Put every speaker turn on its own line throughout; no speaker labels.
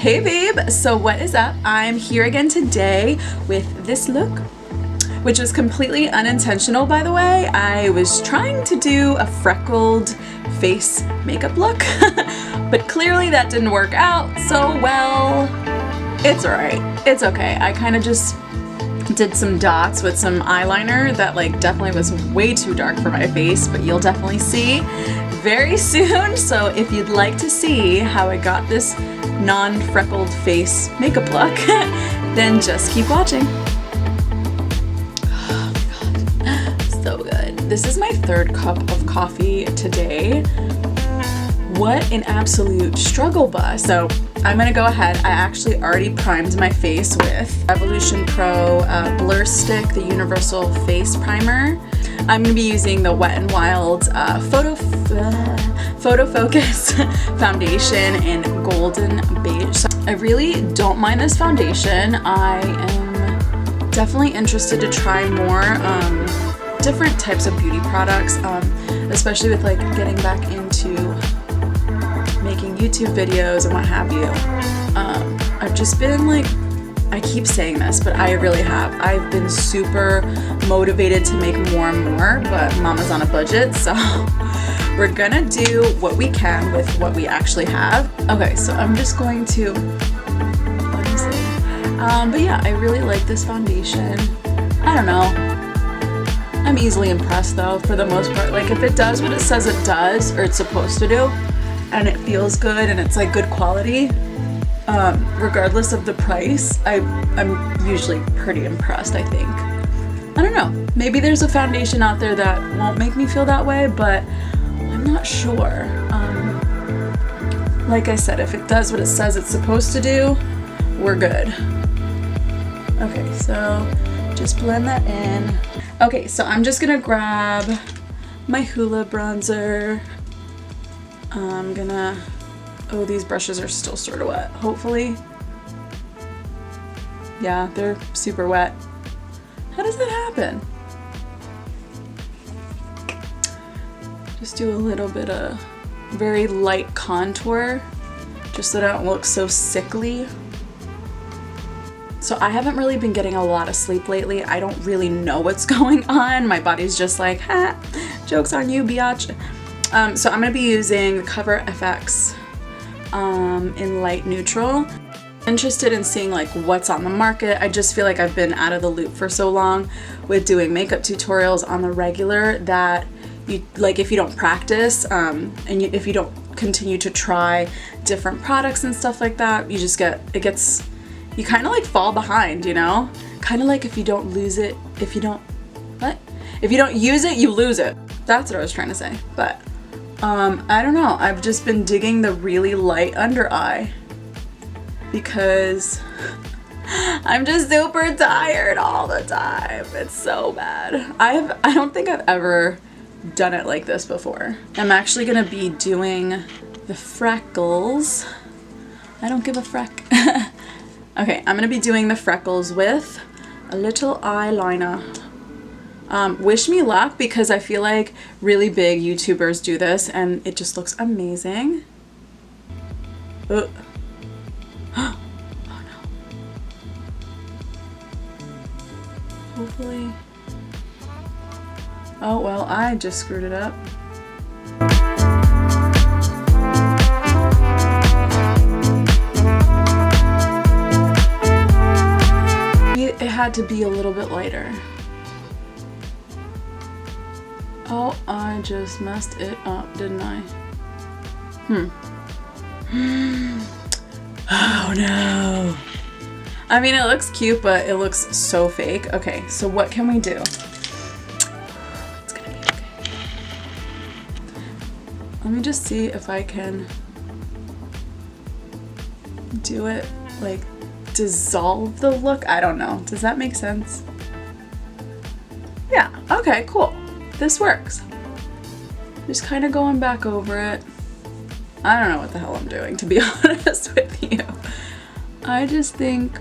Hey babe, so what is up? I'm here again today with this look, which was completely unintentional, by the way. I was trying to do a freckled face makeup look, but clearly that didn't work out so well. It's alright, it's okay. I kind of just did some dots with some eyeliner that like definitely was way too dark for my face, but you'll definitely see very soon. So if you'd like to see how I got this non-freckled face makeup look, then just keep watching. Oh my god, so good. This is my third cup of coffee today. What an absolute struggle bus. So I'm gonna go ahead. I actually already primed my face with Evolution Pro Blur Stick, the Universal Face Primer. I'm gonna be using the Wet n Wild Photo Focus foundation in Golden Beige. So I really don't mind this foundation. I am definitely interested to try more different types of beauty products, especially with like getting back into making YouTube videos and what have you. I've just been like, I keep saying this, but I really have. I've been super motivated to make more and more, but mama's on a budget, so we're gonna do what we can with what we actually have. Okay, so I'm just going to, let me see. But yeah, I really like this foundation. I don't know. I'm easily impressed though, for the most part. Like if it does what it says it does, or it's supposed to do, and it feels good and it's like good quality, regardless of the price, I'm usually pretty impressed, I think. I don't know, maybe there's a foundation out there that won't make me feel that way, but I'm not sure. Like I said, if it does what it says it's supposed to do, we're good. Okay, so just blend that in. Okay, so I'm just gonna grab my Hoola bronzer. I'm gonna, oh, these brushes are still sort of wet, hopefully. Yeah, they're super wet. How does that happen? Just do a little bit of very light contour, just so that I don't look so sickly. So I haven't really been getting a lot of sleep lately. I don't really know what's going on. My body's just like, ha, joke's on you, biatch. So I'm going to be using the Cover FX in light neutral. Interested in seeing like what's on the market. I just feel like I've been out of the loop for so long with doing makeup tutorials on the regular that you like, if you don't practice if you don't continue to try different products and stuff like that, you just you kind of like fall behind, you know? Kind of like if you don't use it, you lose it. That's what I was trying to say, but I don't know. I've just been digging the really light under eye because I'm just super tired all the time. It's so bad. I don't think I've ever done it like this before. I'm actually gonna be doing the freckles. I don't give a freck. Okay, I'm gonna be doing the freckles with a little eyeliner. Wish me luck, because I feel like really big YouTubers do this and it just looks amazing. Oh no. Hopefully. Oh well, I just screwed it up. It had to be a little bit lighter. Oh, I just messed it up, didn't I? Oh no. I mean, it looks cute, but it looks so fake. Okay, so what can we do? It's gonna be okay. Let me just see if I can do it, like, dissolve the look. I don't know. Does that make sense? Yeah, okay, cool. This works. Just kind of going back over it. I don't know what the hell I'm doing, to be honest with you. I just think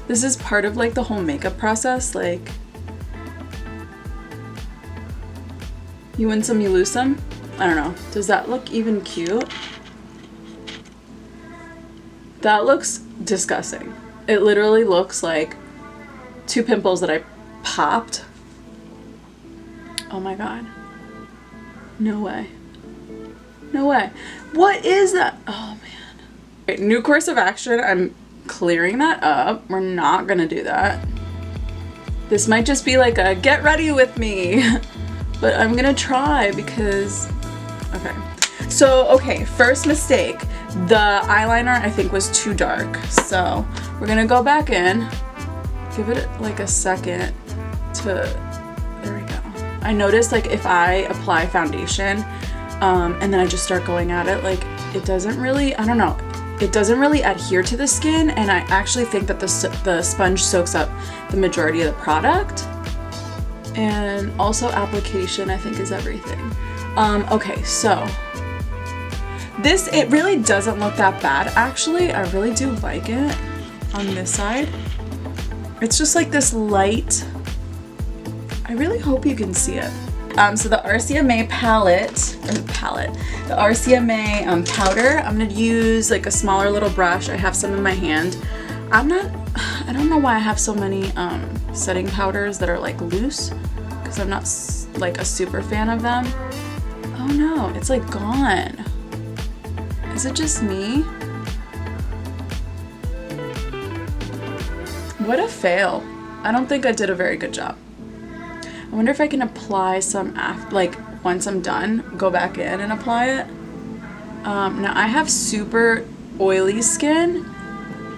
this is part of like the whole makeup process. Like, you win some, you lose some. I don't know. Does that look even cute? That looks disgusting. It literally looks like 2 pimples that I popped. Oh my god. No way. No way. What is that? Oh man. Okay, new course of action. I'm clearing that up. We're not gonna do that. This might just be like a get ready with me. But I'm gonna try because, okay. So, okay, first mistake. The eyeliner I think was too dark. So we're gonna go back in, give it like a second to, there we go. I noticed like if I apply foundation and then I just start going at it, like it doesn't really, I don't know, it doesn't really adhere to the skin, and I actually think that the sponge soaks up the majority of the product. And also application I think is everything. Okay, so this, it really doesn't look that bad actually. I really do like it on this side. It's just like this light, I really hope you can see it. So the RCMA the RCMA powder, I'm gonna use like a smaller little brush. I have some in my hand. I don't know why I have so many setting powders that are like loose, because I'm not like a super fan of them. Oh no, it's like gone. Is it just me? What a fail. I don't think I did a very good job. I wonder if I can apply some after, like once I'm done, go back in and apply it. Now I have super oily skin,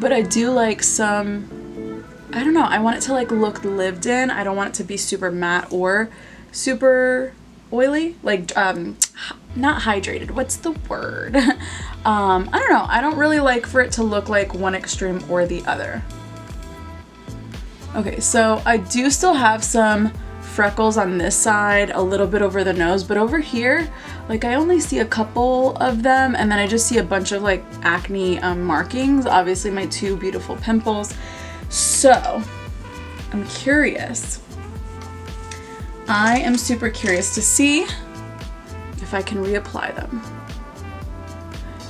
but I do like some, I don't know, I want it to like look lived in. I don't want it to be super matte or super oily, like not hydrated. What's the word? I don't know. I don't really like for it to look like one extreme or the other. Okay, so I do still have some freckles on this side, a little bit over the nose, but over here, like I only see a couple of them, and then I just see a bunch of like acne markings, obviously my 2 beautiful pimples. So I'm curious. I am super curious to see if I can reapply them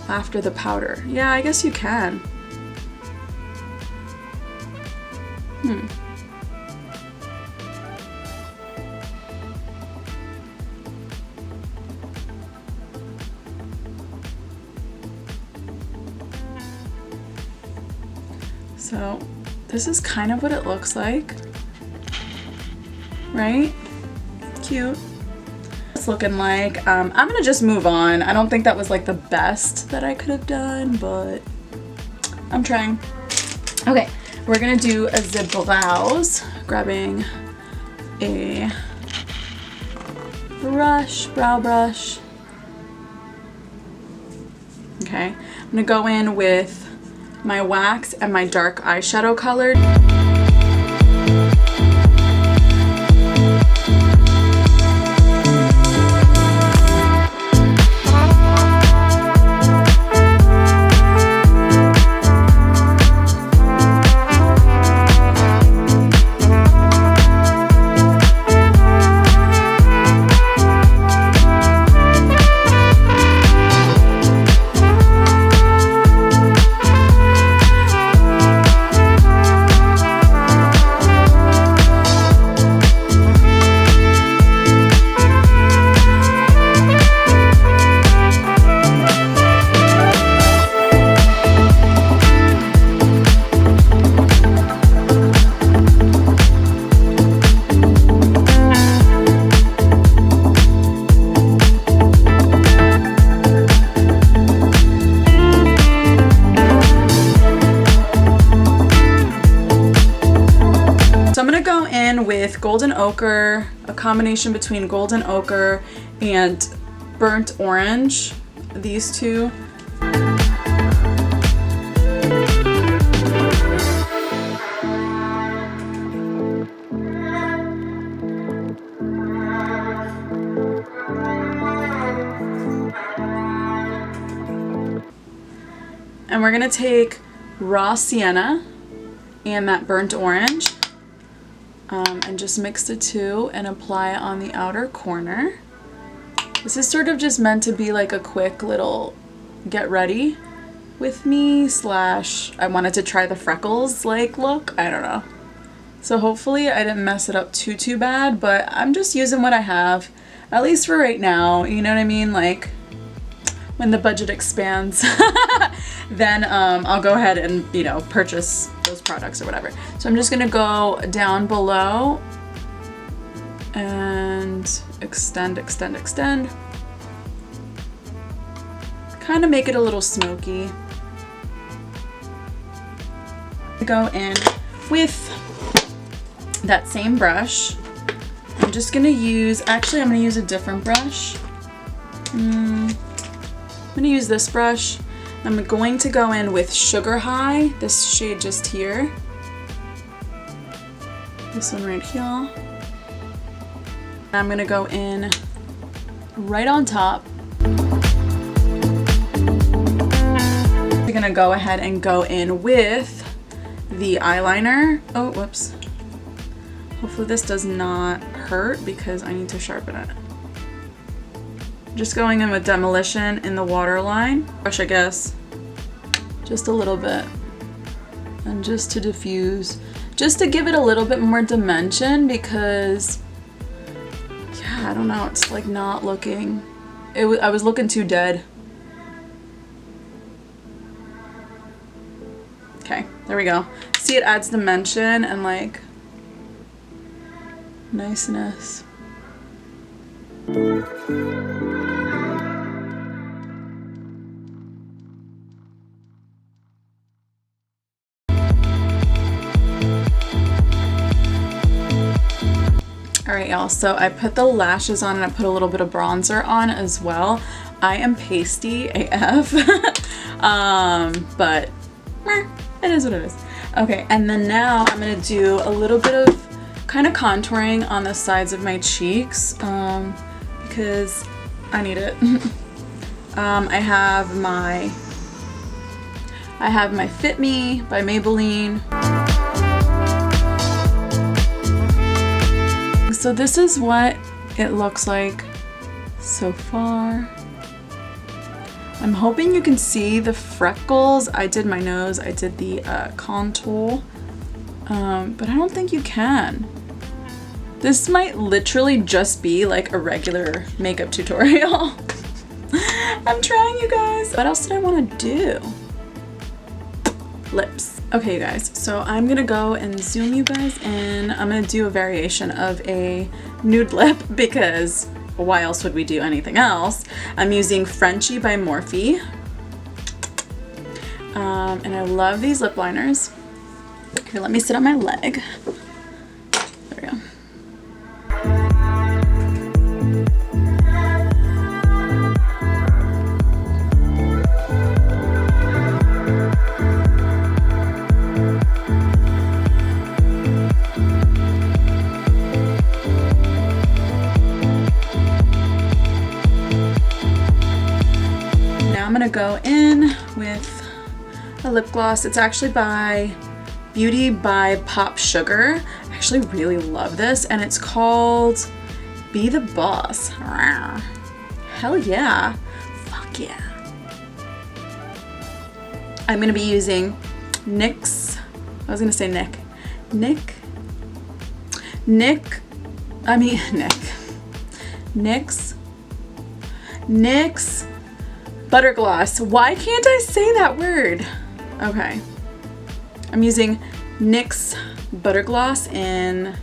after the powder. Yeah, I guess you can. So this is kind of what it looks like, right? Cute. It's looking like, I'm gonna just move on. I don't think that was like the best that I could have done, but I'm trying. Okay, we're gonna do a zip brows, grabbing a brush, brow brush. Okay, I'm gonna go in with my wax and my dark eyeshadow color. With golden ochre, a combination between golden ochre and burnt orange, these two. And we're gonna take raw sienna and that burnt orange and just mix the two and apply it on the outer corner. This is sort of just meant to be like a quick little get ready. with me, slash I wanted to try the freckles like look. I don't know. So hopefully I didn't mess it up too bad, but I'm just using what I have, at least for right now, you know what I mean? Like, when the budget expands, then I'll go ahead and, you know, purchase those products or whatever. So I'm just gonna go down below and extend. Kind of make it a little smoky. Go in with that same brush. I'm just gonna use, actually I'm gonna use a different brush. I'm gonna use this brush. I'm going to go in with Sugar High, this shade just here. This one right here. I'm gonna go in right on top. We're gonna go ahead and go in with the eyeliner. Oh, whoops. Hopefully this does not hurt because I need to sharpen it. Just going in with Demolition in the waterline. Brush, I guess. Just a little bit. And just to diffuse. Just to give it a little bit more dimension because, yeah, I don't know, it's like not looking, I was looking too dead. Okay, there we go. See, it adds dimension and like niceness. Alright y'all, so I put the lashes on and I put a little bit of bronzer on as well. I am pasty AF, but it is what it is. Okay, and then now I'm going to do a little bit of kind of contouring on the sides of my cheeks because I need it. I have my Fit Me by Maybelline. So this is what it looks like so far. I'm hoping you can see the freckles. I did my nose, I did the contour, but I don't think you can. This might literally just be like a regular makeup tutorial. I'm trying, you guys. What else did I want to do? Lips. Okay, you guys, so I'm gonna go and zoom you guys in. I'm gonna do a variation of a nude lip because why else would we do anything else? I'm using Frenchie by Morphe. And I love these lip liners. Here, let me sit on my leg. There we go. I'm gonna go in with a lip gloss. It's actually by Beauty by Pop Sugar. I actually really love this, and it's called Be the Boss. Hell yeah. Fuck yeah. I'm gonna be using NYX. I was gonna say Nick. NYX Butter Gloss. Why can't I say that word? Okay. I'm using NYX Butter Gloss in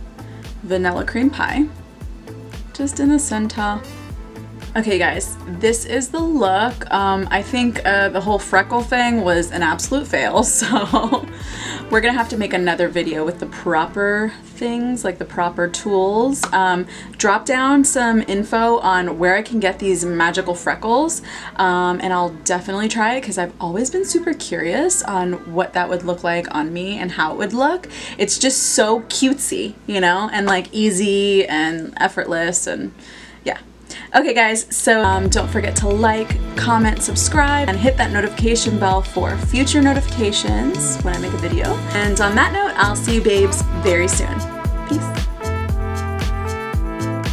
Vanilla Cream Pie. Just in the center. Okay guys, this is the look. I think the whole freckle thing was an absolute fail, so we're gonna have to make another video with the proper things, like the proper tools. Drop down some info on where I can get these magical freckles, and I'll definitely try it because I've always been super curious on what that would look like on me and how it would look. It's just so cutesy, you know, and like easy and effortless, and yeah. Okay guys, so don't forget to like, comment, subscribe, and hit that notification bell for future notifications when I make a video. And on that note, I'll see you babes very soon.